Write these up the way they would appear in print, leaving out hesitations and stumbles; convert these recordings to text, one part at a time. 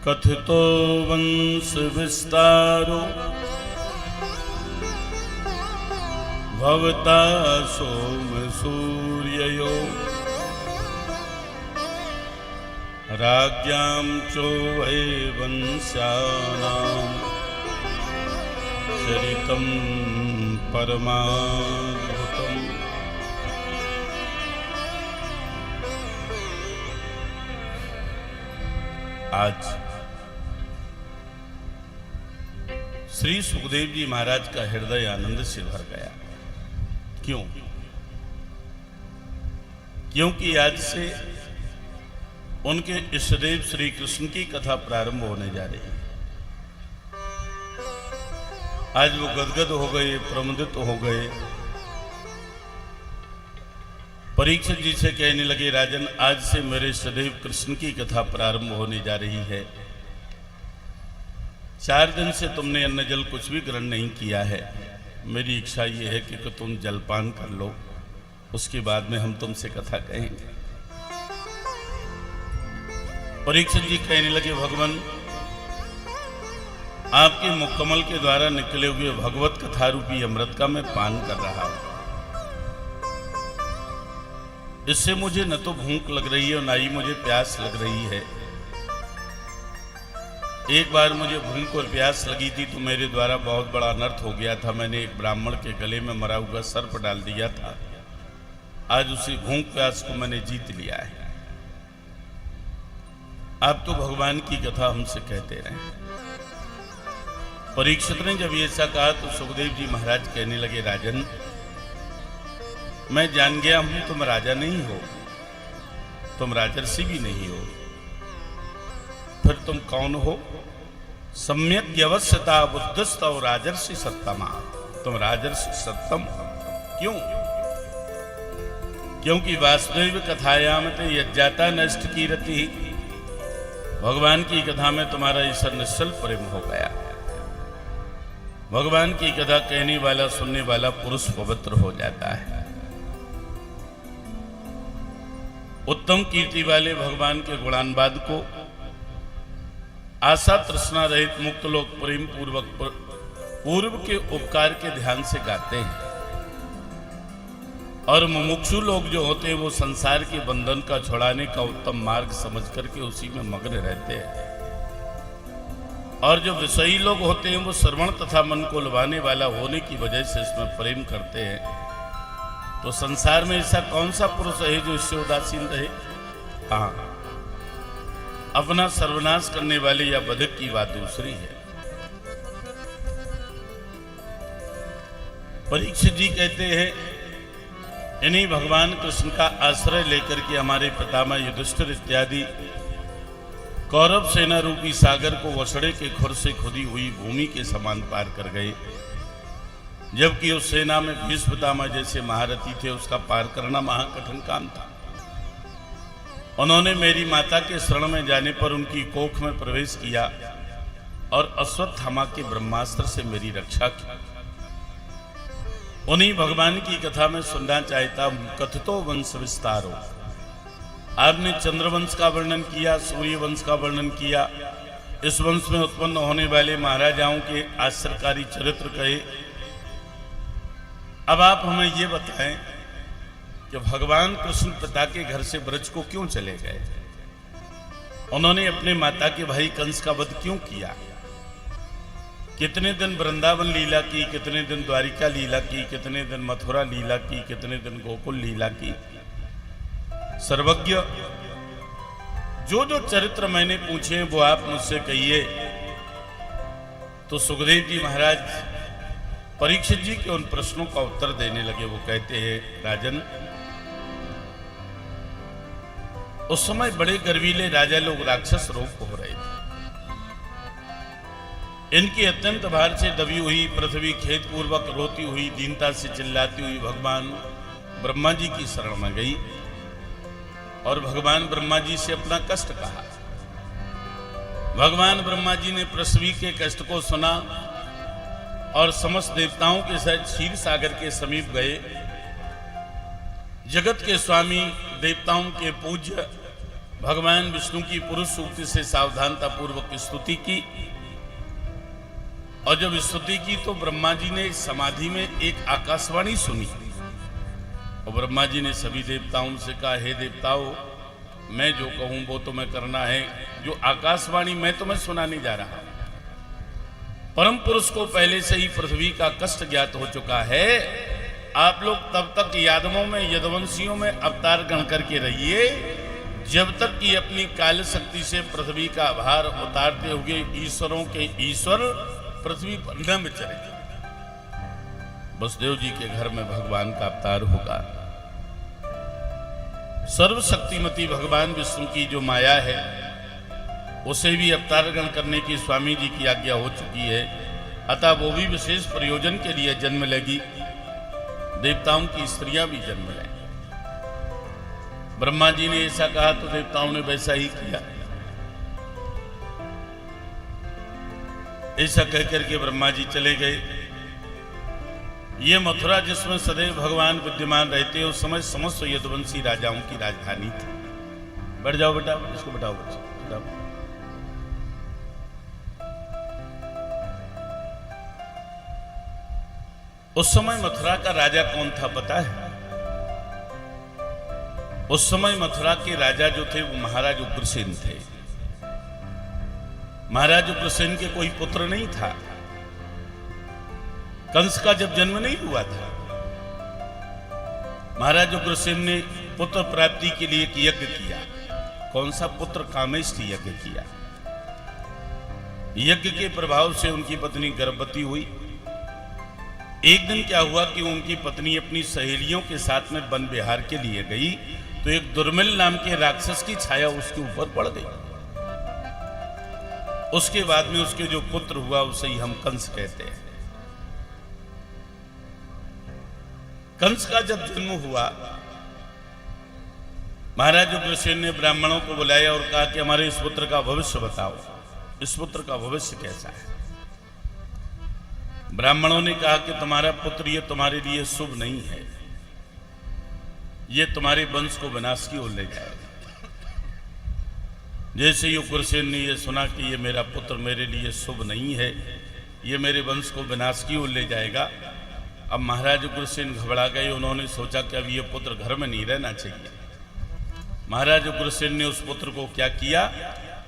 कथितो वंश विस्तारो भवता सोम सूर्ययो राज्ञां चो वै वंशानां चरितं परमाद्भुतम्। आज श्री सुखदेव जी महाराज का हृदय आनंद से भर गया। क्यों? क्योंकि आज से उनके इष्टदेव श्री कृष्ण की कथा प्रारंभ होने जा रही है। आज वो गदगद हो गए, प्रमुदित हो गए। परीक्षित जी से कहने लगे, राजन, आज से मेरे सदैव कृष्ण की कथा प्रारंभ होने जा रही है। 4 दिन से तुमने अन्न जल कुछ भी ग्रहण नहीं किया है। मेरी इच्छा ये है कि तुम जलपान कर लो, उसके बाद में हम तुमसे कथा कहेंगे। परीक्षित जी कहने लगे, भगवान, आपके मुखकमल के द्वारा निकले हुए भगवत कथा रूपी अमृत का मैं पान कर रहा हूं। इससे मुझे न तो भूख लग रही है और न ही मुझे प्यास लग रही है। एक बार मुझे भूख और प्यास लगी थी तो मेरे द्वारा बहुत बड़ा अनर्थ हो गया था। मैंने एक ब्राह्मण के गले में मरा हुआ सर्प डाल दिया था। आज उसी भूख प्यास को मैंने जीत लिया है। आप तो भगवान की कथा हमसे कहते रहे। परीक्षित ने जब ऐसा कहा तो सुखदेव जी महाराज कहने लगे, राजन, मैं जान गया हूं तुम राजा नहीं हो, तुम राजर्षि भी नहीं हो। फिर तुम कौन हो? सम्यक व्यवस्थिता बुद्धस्त और राजर्षि सत्तमा। तुम राजर्षि सत्तम हो। क्यों? क्योंकि वासुदेव कथायाम ते यज्ञाता नष्ट कीरति। भगवान की कथा में तुम्हारा ईश्वर निश्चल प्रेम हो गया। भगवान की कथा कहने वाला, सुनने वाला पुरुष पवित्र हो जाता है। उत्तम कीर्ति वाले भगवान के गुणानुवाद को आशा तृष्णा रहित मुक्त लोग प्रेम पूर्वक पूर्व के उपकार के ध्यान से गाते हैं। और मुमुक्षु लोग जो होते हैं वो संसार के बंधन का छुड़ाने का उत्तम मार्ग समझ करके उसी में मग्न रहते हैं। और जो विषयी लोग होते हैं वो श्रवण तथा मन को लुभाने वाला होने की वजह से इसमें प्रेम करते हैं। तो संसार में ऐसा कौन सा पुरुष है जो इससे उदासीन रहे? हाँ, अपना सर्वनाश करने वाले या बधक की बात दूसरी है। परीक्षित जी कहते हैं, इन्हीं भगवान कृष्ण का आश्रय लेकर के हमारे पितामह युधिष्ठिर इत्यादि कौरव सेना रूपी सागर को वसड़े के खुर से खुदी हुई भूमि के समान पार कर गए। जबकि उस सेना में भीष्म पितामह जैसे महारथी थे, उसका पार करना महाकठिन काम था। उन्होंने मेरी माता के शरण में जाने पर उनकी कोख में प्रवेश किया और अश्वत्थामा के ब्रह्मास्त्र से मेरी रक्षा की। उन्हीं भगवान की कथा में सुनना चाहता हूं। कथितो वंश विस्तारो। आपने चंद्रवंश का वर्णन किया, सूर्य वंश का वर्णन किया, इस वंश में उत्पन्न होने वाले महाराजाओं के आश्चर्यकारी चरित्र कहे। अब आप हमें ये बताएं कि भगवान कृष्ण पिता के घर से ब्रज को क्यों चले गए? उन्होंने अपने माता के भाई कंस का वध क्यों किया? कितने दिन वृंदावन लीला की, कितने दिन द्वारिका लीला की, कितने दिन मथुरा लीला की, कितने दिन गोकुल लीला की? सर्वज्ञ, जो जो चरित्र मैंने पूछे वो आप मुझसे कहिए। तो सुखदेव जी महाराज परीक्षित जी के उन प्रश्नों का उत्तर देने लगे। वो कहते हैं, राजन, उस समय बड़े गर्वीले राजा लोग राक्षस रोग हो रहे थे। इनकी अत्यंत भार से दबी हुई पृथ्वी खेद पूर्वक रोती हुई, दीनता से चिल्लाती हुई भगवान ब्रह्मा जी की शरण में गई और भगवान ब्रह्मा जी से अपना कष्ट कहा। भगवान ब्रह्मा जी ने पृथ्वी के कष्ट को सुना और समस्त देवताओं के साथ क्षीर सागर के समीप गए। जगत के स्वामी, देवताओं के पूज्य भगवान विष्णु की पुरुष सूक्ति से सावधानता पूर्वक स्तुति की। और जब स्तुति की तो ब्रह्मा जी ने समाधि में एक आकाशवाणी सुनी और ब्रह्मा जी ने सभी देवताओं से कहा, हे देवताओं, मैं जो कहूं वो तुम्हें करना है। जो आकाशवाणी मैं तुम्हें सुनाने जा रहा हूं, परम पुरुष को पहले से ही पृथ्वी का कष्ट ज्ञात हो चुका है। आप लोग तब तक यादवों में, यदुवंशियों में अवतार गण करके रहिए जब तक कि अपनी काल शक्ति से पृथ्वी का भार उतारते हुए ईश्वरों के ईश्वर पृथ्वी पर न विचरे। वसुदेव जी के घर में भगवान का अवतार होगा। सर्वशक्तिमती भगवान विष्णु की जो माया है उसे भी अवतार ग्रहण करने की स्वामी जी की आज्ञा हो चुकी है। अतः वो भी विशेष प्रयोजन के लिए जन्म लेगी। देवताओं की स्त्रियां भी जन्म लेंगी। ब्रह्मा जी ने ऐसा कहा तो देवताओं ने वैसा ही किया। ऐसा कहकर के ब्रह्मा जी चले गए। ये मथुरा जिसमें सदैव भगवान विद्यमान रहते उस समय समस्त यदुवंशी राजाओं की राजधानी थी। बैठ जाओ बेटा, इसको बैठाओ बच्चे, बैठाओ। उस समय मथुरा का राजा कौन था पता है? उस समय मथुरा के राजा जो थे वो महाराज उग्रसेन थे। महाराज उग्रसेन के कोई पुत्र नहीं था। कंस का जब जन्म नहीं हुआ था, महाराज उग्रसेन ने पुत्र प्राप्ति के लिए एक यज्ञ किया। कौन सा पुत्र? कामेष्टि यज्ञ किया। यज्ञ के प्रभाव से उनकी पत्नी गर्भवती हुई। एक दिन क्या हुआ कि उनकी पत्नी अपनी सहेलियों के साथ में वन विहार के लिए गई तो एक दुर्मिल नाम के राक्षस की छाया उसके ऊपर पड़ गई। उसके बाद में उसके जो पुत्र हुआ उसे ही हम कंस कहते हैं। कंस का जब जन्म हुआ, महाराज उग्रसेन ने ब्राह्मणों को बुलाया और कहा कि हमारे इस पुत्र का भविष्य बताओ, इस पुत्र का भविष्य कैसा है। ब्राह्मणों ने कहा कि तुम्हारा पुत्र ये तुम्हारे लिए शुभ नहीं है, ये तुम्हारे वंश को विनाश की ओर ले जाएगा। जैसे ही उग्रसेन ने ये सुना कि ये मेरा पुत्र मेरे लिए शुभ नहीं है, ये मेरे वंश को विनाश की ओर ले जाएगा, अब महाराज उग्रसेन घबरा गए। उन्होंने सोचा कि अब ये पुत्र घर में नहीं रहना चाहिए। महाराज उग्रसेन ने उस पुत्र को क्या किया,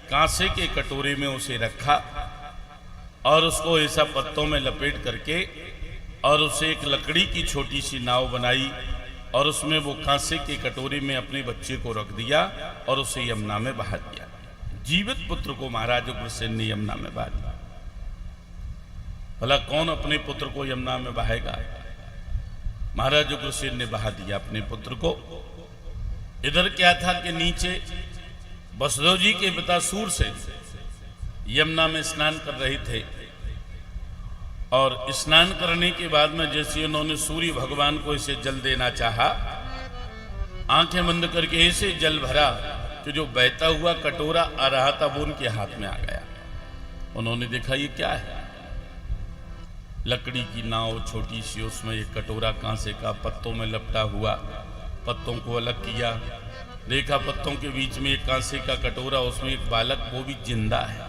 कांसे के कटोरे में उसे रखा और उसको ऐसा पत्तों में लपेट करके और उसे एक लकड़ी की छोटी सी नाव बनाई और उसमें वो कांसे के कटोरे में अपने बच्चे को रख दिया और उसे यमुना में बहा दिया। जीवित पुत्र को महाराज उग्रसेन ने यमुना में बहा दिया। भला कौन अपने पुत्र को यमुना में बहाएगा? महाराज उग्रसेन ने बहा दिया अपने पुत्र को। इधर क्या था कि नीचे वसुदेव जी के पिता सूरसेन यमुना में स्नान कर रहे थे और स्नान करने के बाद में जैसे उन्होंने सूर्य भगवान को इसे जल देना चाहा, आंखें बंद करके ऐसे जल भरा कि जो बहता हुआ कटोरा आ रहा था वो उनके हाथ में आ गया। उन्होंने देखा ये क्या है, लकड़ी की नाव छोटी सी, उसमें एक कटोरा कांसे का पत्तों में लपटा हुआ। पत्तों को अलग किया, देखा पत्तों के बीच में एक कांसे का कटोरा, उसमें एक बालक, वो भी जिंदा है।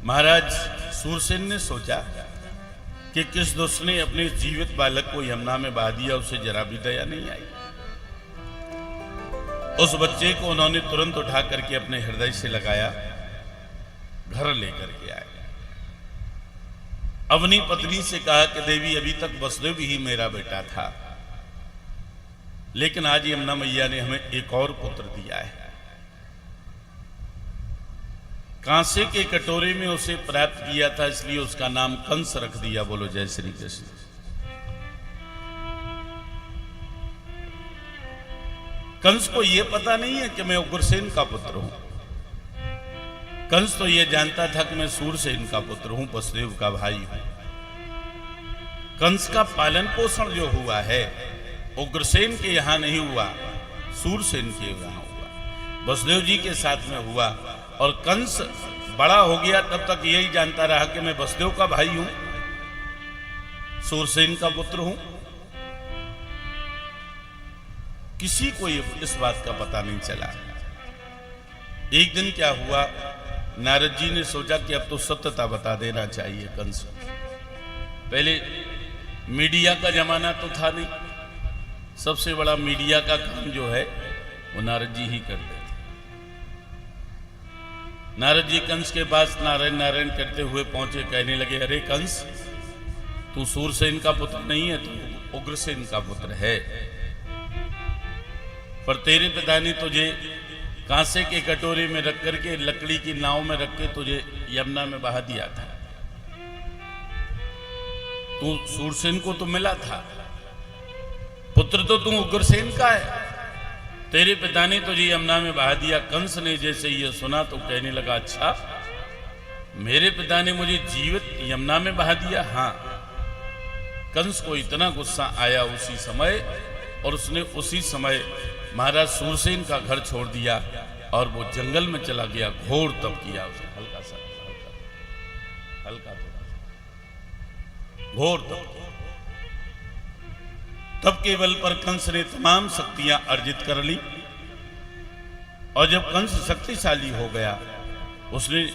महाराज सूरसेन ने सोचा कि किस दुष्ट ने अपने जीवित बालक को यमुना में बहा दिया, उसे जरा भी दया नहीं आई। उस बच्चे को उन्होंने तुरंत उठा करके अपने हृदय से लगाया, घर लेकर के आए। अपनी पत्नी से कहा कि देवी अभी तक वसुदेव ही मेरा बेटा था, लेकिन आज यमुना मैया ने हमें एक और पुत्र दिया है। कांसे के कटोरे में उसे प्राप्त किया था, इसलिए उसका नाम कंस रख दिया। बोलो जय श्री कृष्ण। कंस को यह पता नहीं है कि मैं उग्रसेन का पुत्र हूं। कंस तो यह जानता था कि मैं सूरसेन का पुत्र हूं, वसुदेव का भाई हूं। कंस का पालन पोषण जो हुआ है उग्रसेन के यहां नहीं हुआ, सूरसेन के यहां हुआ, वसुदेव जी के साथ में हुआ। और कंस बड़ा हो गया तब तक यही जानता रहा कि मैं वसुदेव का भाई हूं, सूरसेन का पुत्र हूं। किसी को इस बात का पता नहीं चला। एक दिन क्या हुआ, नारद जी ने सोचा कि अब तो सत्यता बता देना चाहिए कंस को। पहले मीडिया का जमाना तो था नहीं, सबसे बड़ा मीडिया का काम जो है वो नारद जी ही कर देते। नारद जी कंस के पास नारायण नारायण करते हुए पहुंचे, कहने लगे, अरे कंस, तू सूरसेन का पुत्र नहीं है, तू उग्रसेन का पुत्र है। पर तेरे पिता ने तुझे कांसे के कटोरे में रख करके लकड़ी की नाव में रख के तुझे यमुना में बहा दिया था। तू सूरसेन को तो मिला था, पुत्र तो तू उग्रसेन का है, तेरे पिता ने तुझे यमुना में बहा दिया। कंस ने जैसे ये सुना तो कहने लगा, अच्छा, मेरे पिता ने मुझे जीवित यमुना में बहा दिया। हाँ, कंस को इतना गुस्सा आया उसी समय, और उसने उसी समय महाराज सूरसेन का घर छोड़ दिया और वो जंगल में चला गया। घोर तप किया उसने, हल्का घोर तप। तब के बल पर कंस ने तमाम शक्तियां अर्जित कर ली, और जब कंस शक्तिशाली हो गया, उसने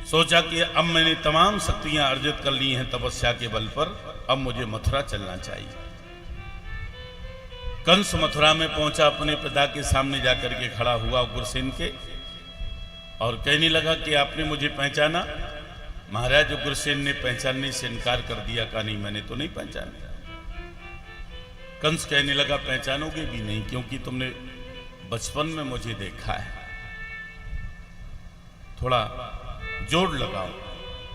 सोचा कि अब मैंने तमाम शक्तियां अर्जित कर ली हैं तपस्या के बल पर, अब मुझे मथुरा चलना चाहिए। कंस मथुरा में पहुंचा, अपने पिता के सामने जाकर के खड़ा हुआ उग्रसेन के, और कहने लगा कि आपने मुझे पहचाना। महाराज उग्रसेन ने पहचानने से इनकार कर दिया, कहा नहीं, मैंने तो नहीं पहचाना। कंस कहने लगा, पहचानोगे भी नहीं, क्योंकि तुमने बचपन में मुझे देखा है, थोड़ा जोड़ लगाओ,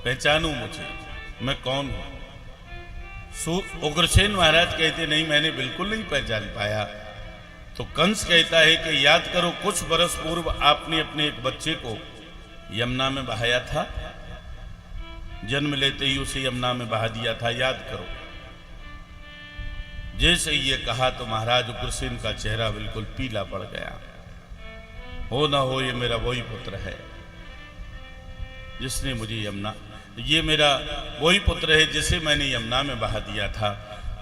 पहचानो मुझे, मैं कौन हूं। उग्रसेन महाराज कहते, नहीं, मैंने बिल्कुल नहीं पहचान पाया। तो कंस कहता है कि याद करो, कुछ बरस पूर्व आपने अपने एक बच्चे को यमुना में बहाया था, जन्म लेते ही उसे यमुना में बहा दिया था, याद करो। जैसे ये कहा तो महाराज उग्रसेन का चेहरा बिल्कुल पीला पड़ गया। हो ना हो, ये मेरा वही पुत्र है जिसने मुझे यमुना, ये मेरा वही पुत्र है जिसे मैंने यमुना में बहा दिया था।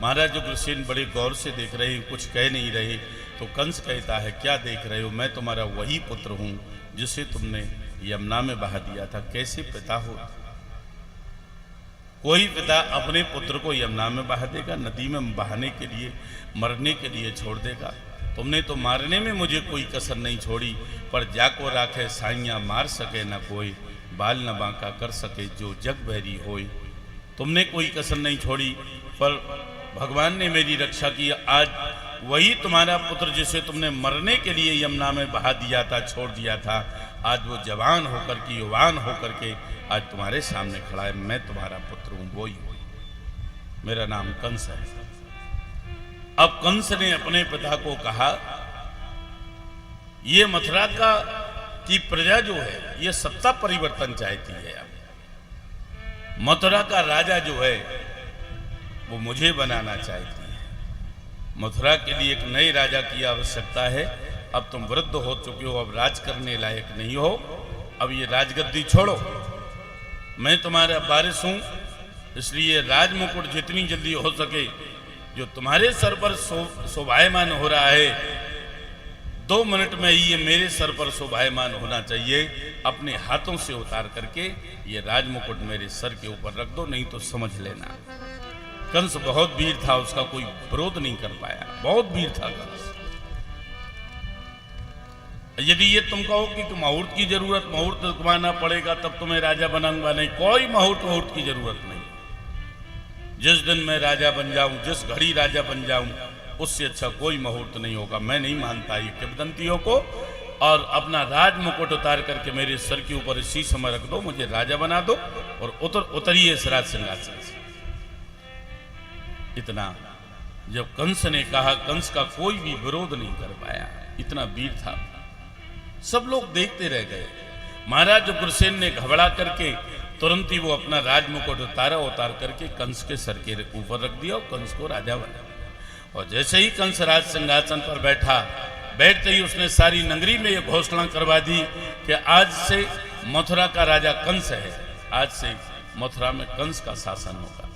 महाराज उग्रसेन बड़े गौर से देख रहे हैं, कुछ कह नहीं रहे। तो कंस कहता है, क्या देख रहे हो, मैं तुम्हारा वही पुत्र हूं जिसे तुमने यमुना में बहा दिया था। कैसे पिता हो? कोई पिता अपने पुत्र को यमुना में बहा देगा? नदी में बहाने के लिए, मरने के लिए छोड़ देगा? तुमने तो मारने में मुझे कोई कसर नहीं छोड़ी, पर जाको राखे साइयां मार सके न कोई, बाल न बांका कर सके जो जग बहरी होए। तुमने कोई कसर नहीं छोड़ी, पर भगवान ने मेरी रक्षा की। आज वही तुम्हारा पुत्र जिसे तुमने मरने के लिए यमुना में बहा दिया था, छोड़ दिया था, आज वो जवान होकर के, युवान होकर के आज तुम्हारे सामने खड़ा है। मैं तुम्हारा पुत्र हूं, वही हूं, मेरा नाम कंस है। अब कंस ने अपने पिता को कहा, ये मथुरा की प्रजा जो है, ये सत्ता परिवर्तन चाहती है। मथुरा का राजा जो है वो मुझे बनाना चाहती है। मथुरा के लिए एक नए राजा की आवश्यकता है। अब तुम वृद्ध हो चुके हो, अब राज करने लायक नहीं हो, अब ये राजगद्दी छोड़ो। मैं तुम्हारा वारिस हूं, इसलिए राज मुकुट जितनी जल्दी हो सके जो तुम्हारे सर पर शोभायमान हो रहा है, 2 मिनट में ही ये मेरे सर पर शोभायमान होना चाहिए। अपने हाथों से उतार करके ये राज मुकुट मेरे सर के ऊपर रख दो, नहीं तो समझ लेना। कंस बहुत वीर था, उसका कोई विरोध नहीं कर पाया, बहुत वीर था कंस। यदि ये तुम कहो कि मुहूर्त की जरूरत, मुहूर्त घुमाना पड़ेगा तब तुम्हें राजा बनाऊंगा, नहीं, कोई मुहूर्त की जरूरत नहीं। जिस दिन मैं राजा बन जाऊं, जिस घड़ी राजा बन जाऊं, उससे अच्छा कोई मुहूर्त नहीं होगा। मैं नहीं मानता ये किंवदंतियों को, और अपना राज मुकुट उतार करके मेरे सर के ऊपर इसी समय रख दो, मुझे राजा बना दो, और उतरिए इस राज सिंहासन से। इतना जब कंस ने कहा, कंस का कोई भी विरोध नहीं कर पाया, इतना वीर था। सब लोग देखते रह गए। महाराज उग्रसेन ने घबरा करके तुरंत ही वो अपना राज मुकुट उतार करके कंस के सर के ऊपर रख दिया और कंस को राजा बनाया। और जैसे ही कंस राज सिंहासन पर बैठा, बैठते ही उसने सारी नगरी में ये घोषणा करवा दी कि आज से मथुरा का राजा कंस है, आज से मथुरा में कंस का शासन होगा।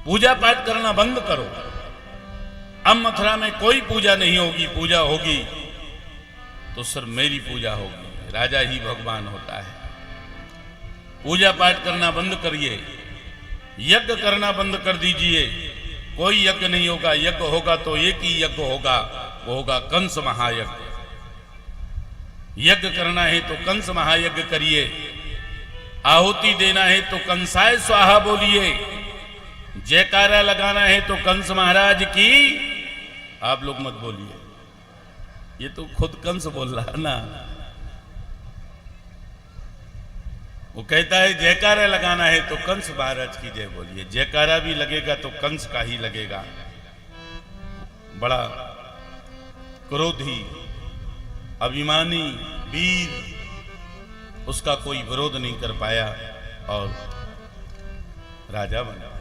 पूजा पाठ करना बंद करो, अब मथुरा में कोई पूजा नहीं होगी, पूजा होगी तो सर मेरी पूजा होगी। राजा ही भगवान होता है। पूजा पाठ करना बंद करिए, यज्ञ करना बंद कर दीजिए। कोई यज्ञ नहीं होगा, यज्ञ होगा तो एक ही यज्ञ होगा, वो होगा कंस महायज्ञ। यज्ञ करना है तो कंस महायज्ञ करिए, आहुति देना है तो कंसाय स्वाहा बोलिए, जयकारा लगाना है तो कंस महाराज की। आप लोग मत बोलिए, ये तो खुद कंस बोल रहा है ना। वो कहता है जयकारा लगाना है तो कंस महाराज की जय बोलिए। जयकारा भी लगेगा तो कंस का ही लगेगा। बड़ा क्रोधी, अभिमानी वीर, उसका कोई विरोध नहीं कर पाया और राजा बना।